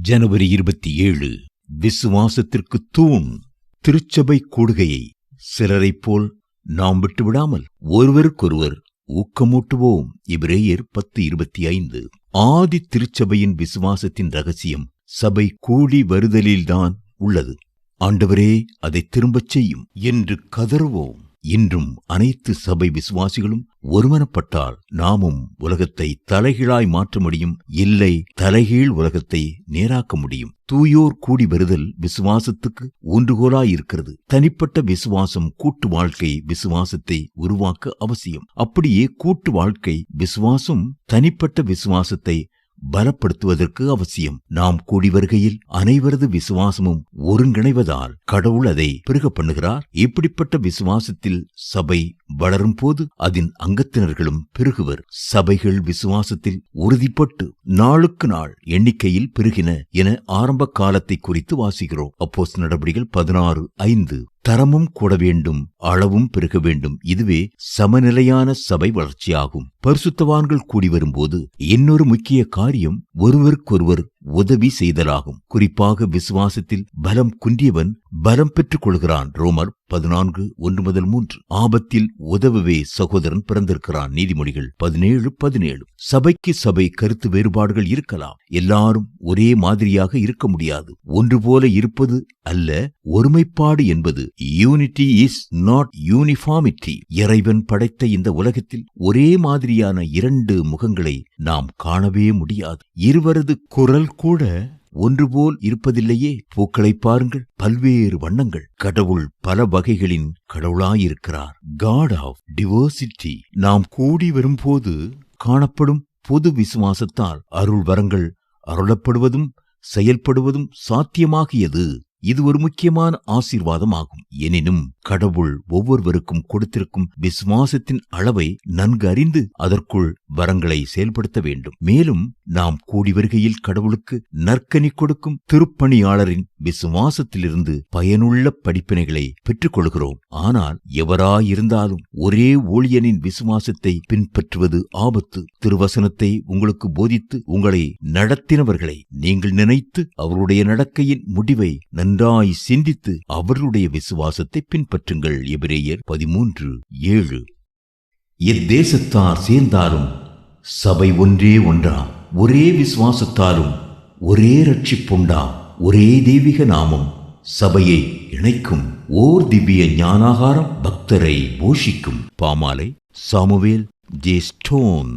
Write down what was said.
ஜனவரி 27 விசுவாசத்திற்கு தூண். திருச்சபை கூடுகையை சிலரைப் போல் நாம் விட்டுவிடாமல் ஒருவருக்கொருவர் ஊக்கமூட்டுவோம். எபிரேயர் 10:25. ஆதி திருச்சபையின் விசுவாசத்தின் ரகசியம் சபை கூடி வருதலில்தான் உள்ளது. ஆண்டவரே அதை திரும்பச் செய்யும் என்று கதறுவோம். இன்றும் அனைத்து சபை விசுவாசிகளும் ஒருமனப்பட்டால் நாமும் உலகத்தை தலைகீழாய் மாற்ற முடியும். இல்லை, தலைகீழ் உலகத்தை நேராக்க முடியும். தூயோர் கூடி வருதல் விசுவாசத்துக்கு ஊன்றுகோலாயிருக்கிறது. தனிப்பட்ட விசுவாசம் கூட்டு வாழ்க்கை விசுவாசத்தை உருவாக்க அவசியம். அப்படியே கூட்டு வாழ்க்கை விசுவாசம் தனிப்பட்ட விசுவாசத்தை பலப்படுத்துவதற்கு அவசியம். நாம் கூடி வருகையில் அனைவரது விசுவாசமும் ஒருங்கிணைவதால் கடவுள் அதை பெருக பண்ணுகிறார். இப்படிப்பட்ட விசுவாசத்தில் சபை வளரும் போது அதன் அங்கத்தினர்களும் பெருகுவர். சபைகள் விசுவாசத்தில் உறுதிப்பட்டு நாளுக்கு நாள் எண்ணிக்கையில் பெருகின என ஆரம்ப காலத்தை குறித்து வாசிக்கிறோம். அப்போஸ்தலர் நடபடிகள் 16:5. தரமும் கூட வேண்டும், அளவும் பெருக வேண்டும். இதுவே சமநிலையான சபை வளர்ச்சியாகும். பரிசுத்தவான்கள் கூடி வரும்போது இன்னொரு முக்கிய காரியம் ஒருவருக்கொருவர் உதவி செய்தலாகும். குறிப்பாக விசுவாசத்தில் பலம் குன்றியவன் பலம் பெற்றுக் கொள்கிறான். ரோமர் 14:1-3. ஆபத்தில் உதவவே சகோதரன் பிறந்திருக்கிறான். நீதிமொழிகள் 17:17. சபைக்கு சபை கருத்து வேறுபாடுகள் இருக்கலாம். எல்லாரும் ஒரே மாதிரியாக இருக்க முடியாது. ஒன்று போல இருப்பது அல்ல ஒருமைப்பாடு என்பது. Unity is not uniformity. இறைவன் படைத்த இந்த உலகத்தில் ஒரே மாதிரியான இரண்டு முகங்களை நாம் காணவே முடியாது. இருவரது குரல் கூட ஒன்றுபோல் இருப்பதில்லையே. பூக்களை பாருங்கள், பல்வேறு வண்ணங்கள். கடவுள் பல வகைகளின் கடவுளாயிருக்கிறார். God of diversity. நாம் கூடி வரும்போது காணப்படும் பொது விசுவாசத்தால் அருள் வரங்கள் அருளப்படுவதும் செயல்படுவதும் சாத்தியமாகியது. இது ஒரு முக்கியமான ஆசீர்வாதமாகும். எனினும் கடவுள் ஒவ்வொருவருக்கும் கொடுத்திருக்கும் விசுவாசத்தின் அளவை நன்கு அறிந்து அதற்குள் வரங்களை செயல்படுத்த வேண்டும். மேலும் நாம் கூடி வருகையில் கடவுளுக்கு நற்கனி கொடுக்கும் திருப்பணியாளரின் விசுவாசத்திலிருந்து பயனுள்ள படிப்பினைகளை பெற்றுக் கொள்கிறோம். ஆனால் எவராயிருந்தாலும் ஒரே ஊழியனின் விசுவாசத்தை பின்பற்றுவது ஆபத்து. திருவசனத்தை உங்களுக்கு போதித்து உங்களை நடத்தினவர்களை நீங்கள் நினைத்து அவருடைய நடக்கையின் முடிவை நன்றாய் சிந்தித்து அவர்களுடைய விசுவாசத்தை பின்பற்றுங்கள். எபிரேயர் 13:7. எத்தேசத்தார் சேர்ந்தாலும் சபை ஒன்றே ஒன்றாம். ஒரே விசுவாசத்தாலும் ஒரே ரட்சிப்புண்டாம். ஒரே தெய்வீக நாமம் சபையை இணைக்கும். ஓர் திவ்ய ஞானாகாரம் பக்தரை போஷிக்கும். பாமாலை சாமுவேல் ஜே ஸ்டோன்.